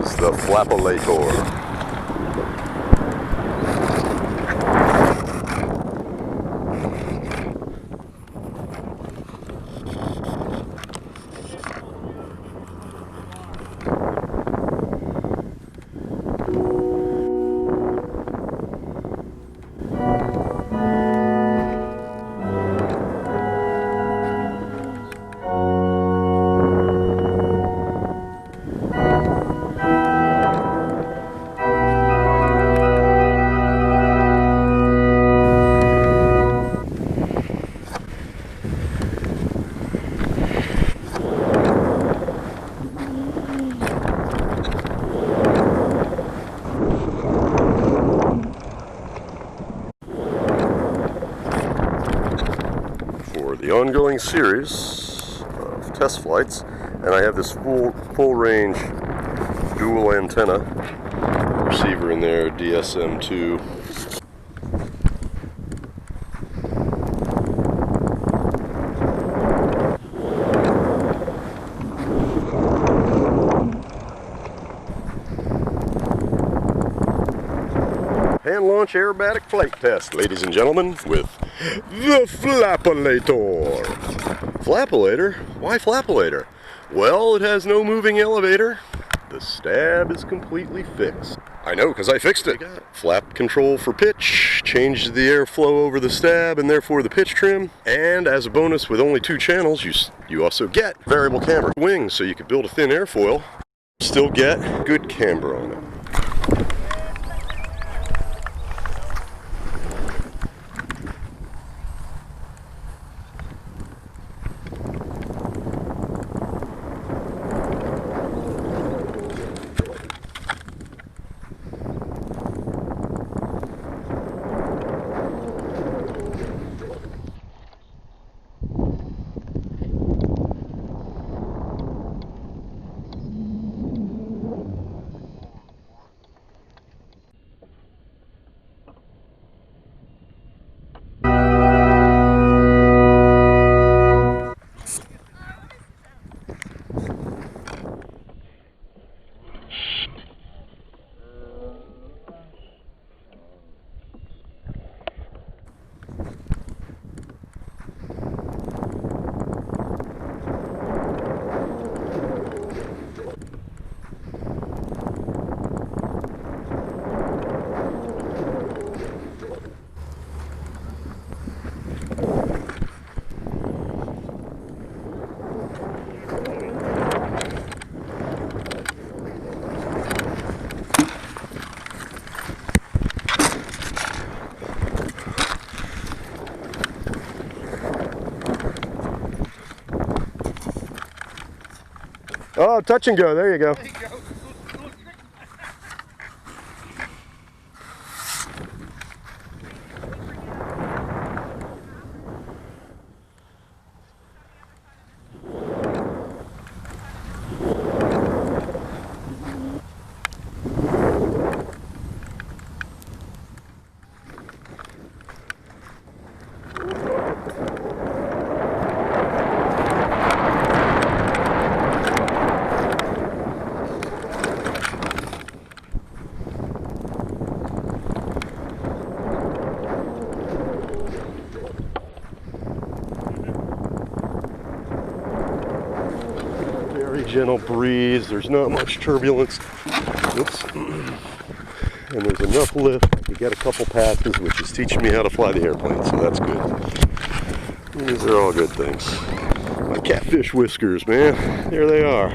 is the Flap-A-Lator. The ongoing series of test flights, and I have this full range dual antenna receiver in there, DSM2. Hand launch aerobatic flight test, ladies and gentlemen, with the Flap-A-Lator. Flap-A-Lator? Why Flap-A-Lator? Well, it has no moving elevator. The stab is completely fixed. I know, because I fixed it. Flap control for pitch, changed the airflow over the stab and therefore the pitch trim. And as a bonus, with only 2 channels, you also get variable camber wings, so you could build a thin airfoil, still get good camber on it. Oh, touch and go. There you go. Gentle breeze, there's not much turbulence. Oops. And there's enough lift to get a couple passes, which is teaching me how to fly the airplane, so that's good. These are all good things. My catfish whiskers, man, there they are.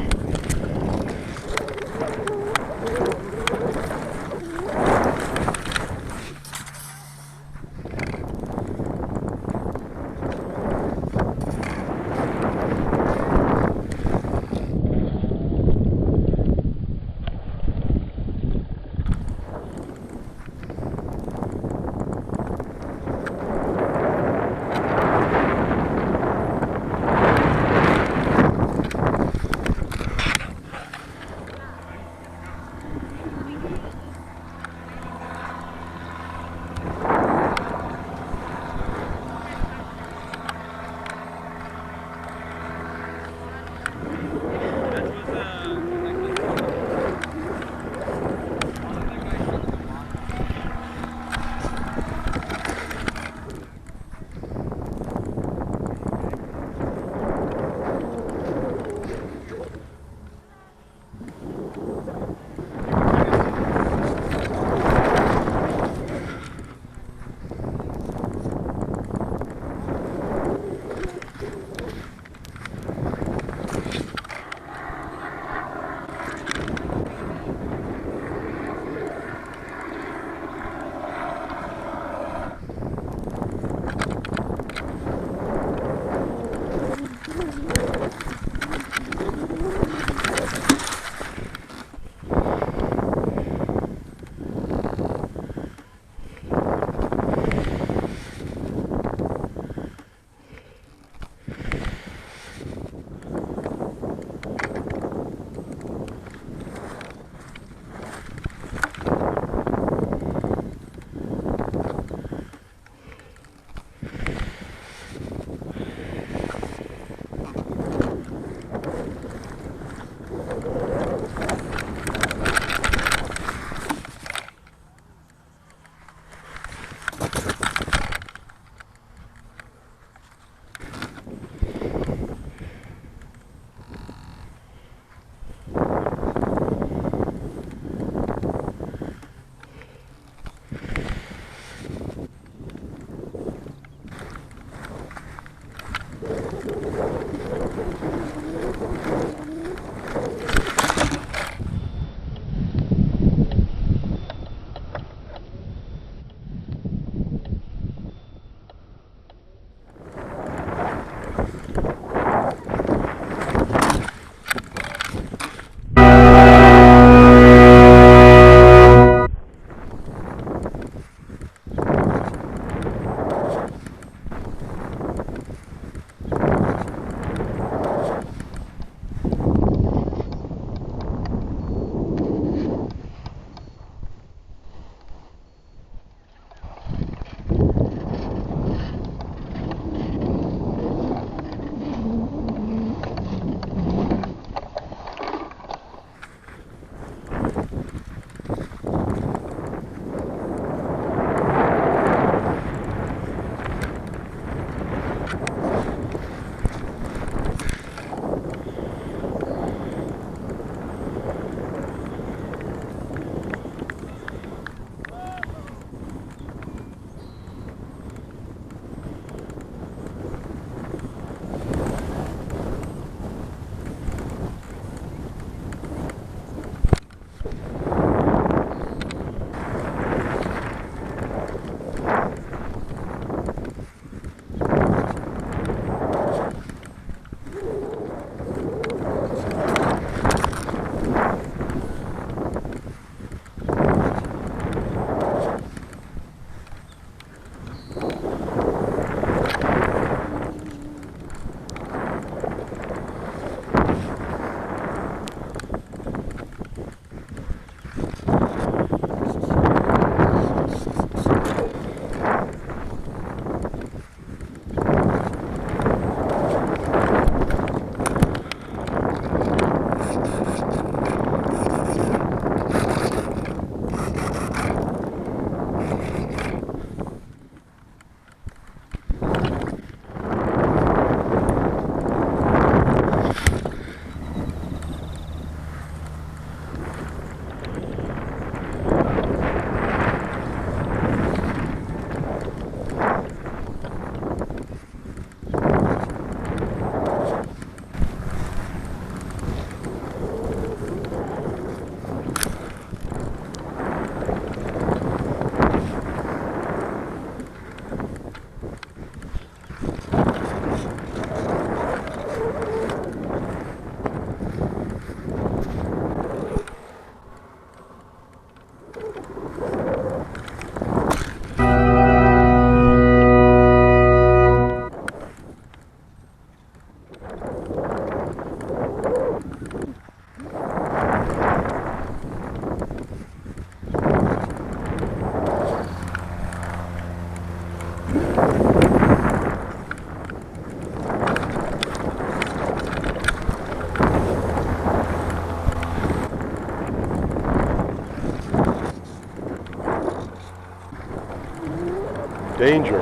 Danger.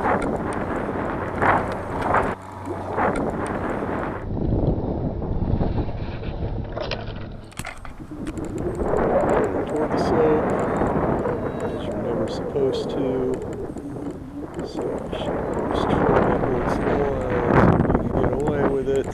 Toward the slope, as you're never supposed to. So just try towards the line so you can get away with it.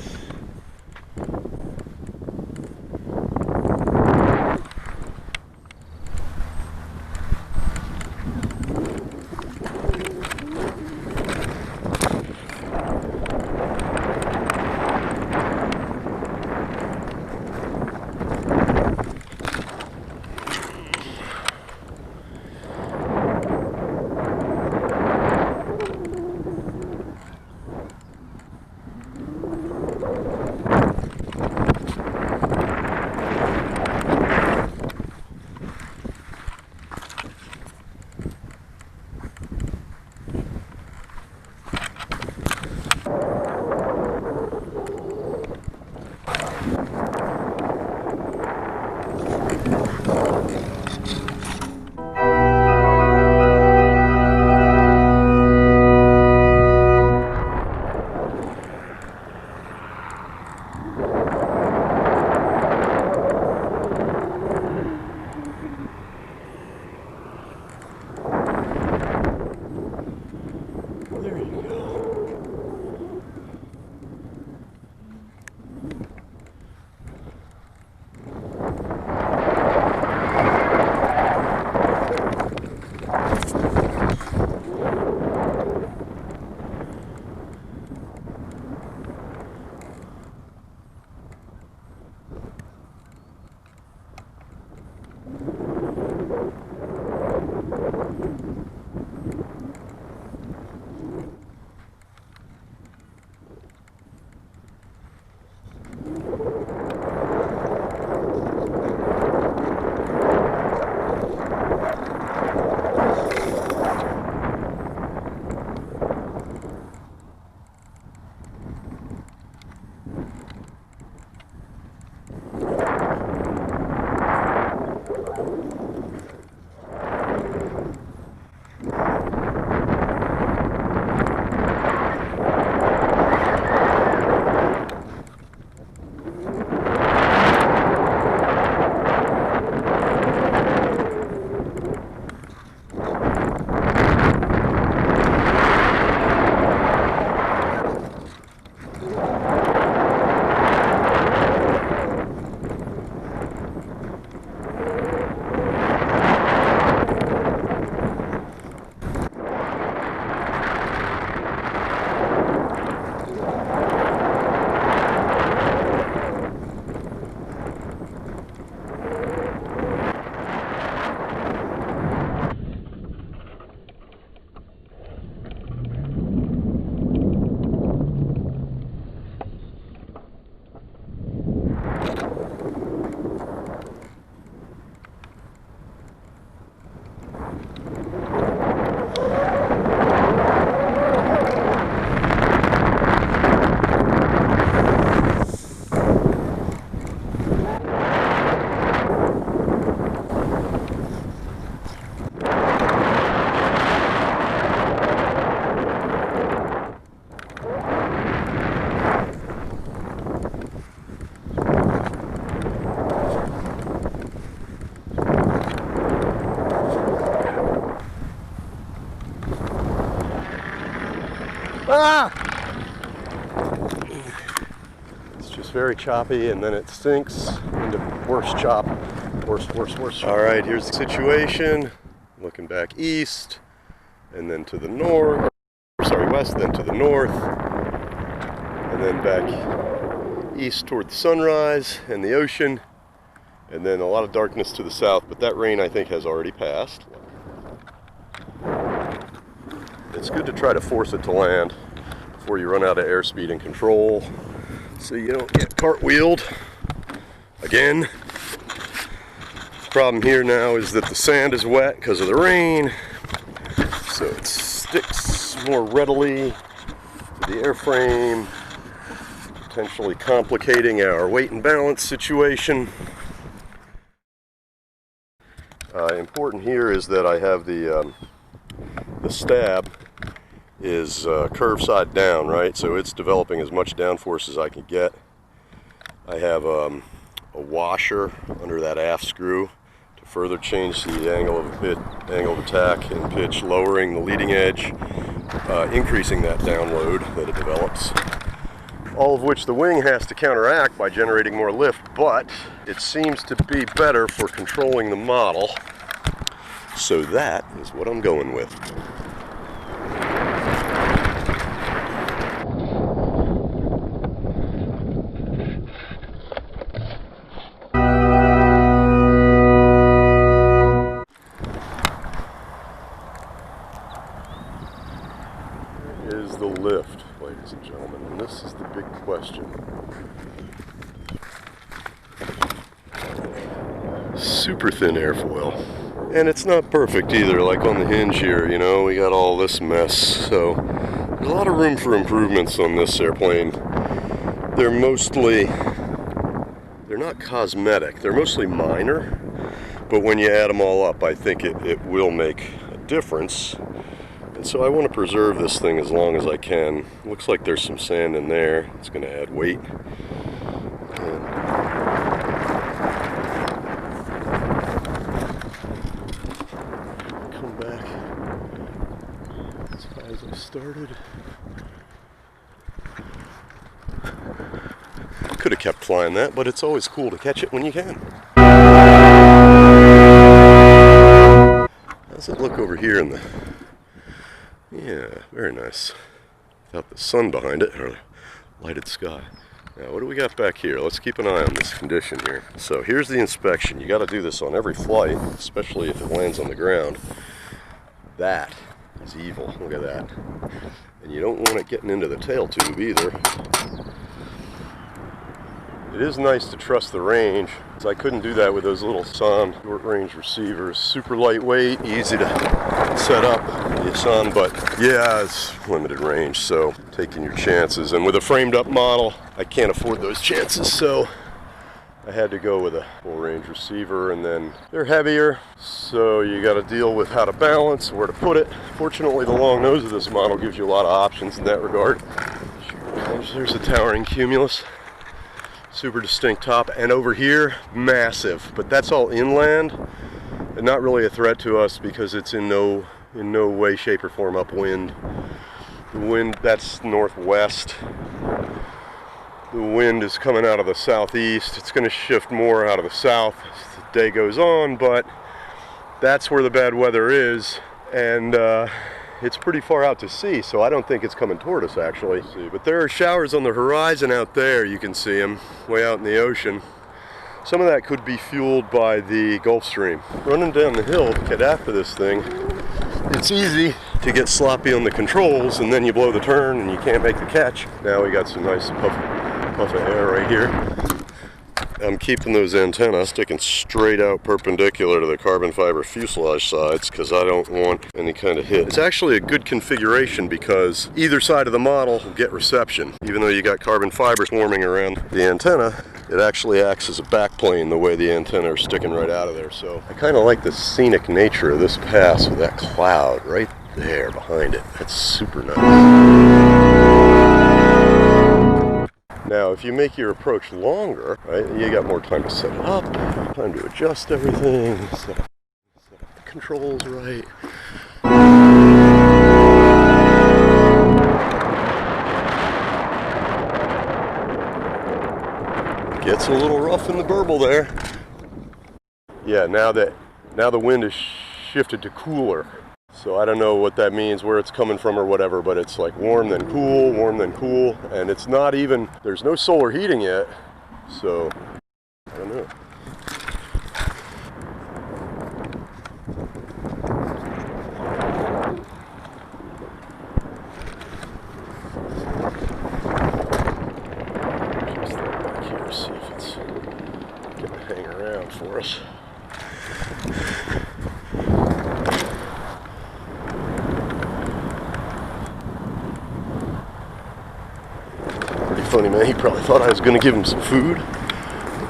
very choppy, and then it sinks into worse chop, worse. All right, here's the situation. Looking back east, and then to the north, west, then to the north, and then back east toward the sunrise and the ocean, and then a lot of darkness to the south, but that rain I think has already passed. It's good to try to force it to land before you run out of airspeed and control, so you don't get cartwheeled again. The problem here now is that the sand is wet because of the rain, so it sticks more readily to the airframe, potentially complicating our weight and balance situation. Important here is that I have the stab is curved side down, right? So it's developing as much downforce as I can get. I have a washer under that aft screw to further change the angle of attack and pitch, lowering the leading edge, increasing that download that it develops. All of which the wing has to counteract by generating more lift, but it seems to be better for controlling the model. So that is what I'm going with. Is the lift, ladies and gentlemen, and this is the big question. Super thin airfoil, and it's not perfect either. Like on the hinge here, you know, we got all this mess, so there's a lot of room for improvements on this airplane. They're not cosmetic, they're mostly minor, but when you add them all up, I think it will make a difference. And so I want to preserve this thing as long as I can. Looks like there's some sand in there. It's going to add weight. And come back as high as I started. Could have kept flying that, but it's always cool to catch it when you can. How's it look over here in the... Yeah, very nice. Without the sun behind it, or lighted sky. Now, what do we got back here? Let's keep an eye on this condition here. So here's the inspection. You got to do this on every flight, especially if it lands on the ground. That is evil. Look at that. And you don't want it getting into the tail tube either. It is nice to trust the range. I couldn't do that with those little SON short range receivers. Super lightweight, easy to set up the SON, but yeah, it's limited range, so taking your chances. And with a framed up model, I can't afford those chances, so I had to go with a full range receiver, and then they're heavier, so you got to deal with how to balance, where to put it. Fortunately, the long nose of this model gives you a lot of options in that regard. There's a towering cumulus. Super distinct top, and over here, massive, but that's all inland and not really a threat to us because it's in no way, shape, or form upwind. The wind, that's northwest. The wind is coming out of the southeast. It's going to shift more out of the south as the day goes on, but that's where the bad weather is, and it's pretty far out to sea, so I don't think it's coming toward us actually. But there are showers on the horizon out there. You can see them way out in the ocean. Some of that could be fueled by the Gulf Stream. Running down the hill to get after this thing, it's easy to get sloppy on the controls, and then you blow the turn and you can't make the catch. Now we got some nice puff of air right here. I'm keeping those antennas sticking straight out perpendicular to the carbon fiber fuselage sides because I don't want any kind of hit. It's actually a good configuration because either side of the model will get reception. Even though you got carbon fiber swarming around the antenna, it actually acts as a backplane the way the antenna are sticking right out of there. So I kind of like the scenic nature of this pass with that cloud right there behind it. That's super nice. Now, if you make your approach longer, right, you got more time to set it up, time to adjust everything, set up the controls right. Gets a little rough in the burble there. Yeah, now the wind is shifted to cooler. So I don't know what that means, where it's coming from or whatever, but it's like warm then cool, and it's not even, there's no solar heating yet, so I don't know. Just back here, see if it's gonna hang around for us. Funny, man, he probably thought I was going to give him some food.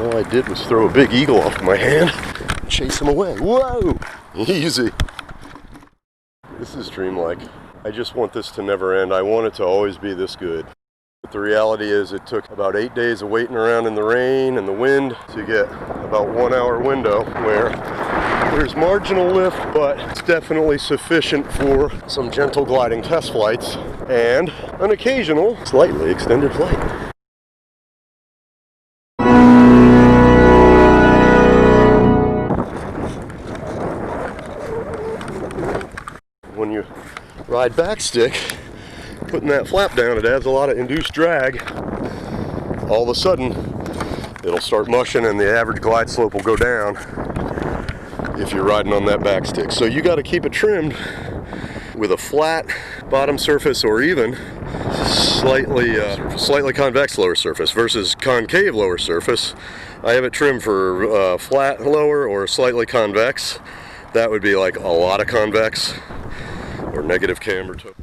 All I did was throw a big eagle off my hand and chase him away. Whoa! Easy. This is dreamlike. I just want this to never end. I want it to always be this good. But the reality is it took about 8 days of waiting around in the rain and the wind to get about 1 hour window where there's marginal lift, but it's definitely sufficient for some gentle gliding test flights and an occasional slightly extended flight. When you ride backstick, putting that flap down, it adds a lot of induced drag. All of a sudden, it'll start mushing and the average glide slope will go down if you're riding on that backstick. So you got to keep it trimmed with a flat bottom surface or even slightly convex lower surface versus concave lower surface. I have it trimmed for flat lower or slightly convex. That would be like a lot of convex or negative camber toe.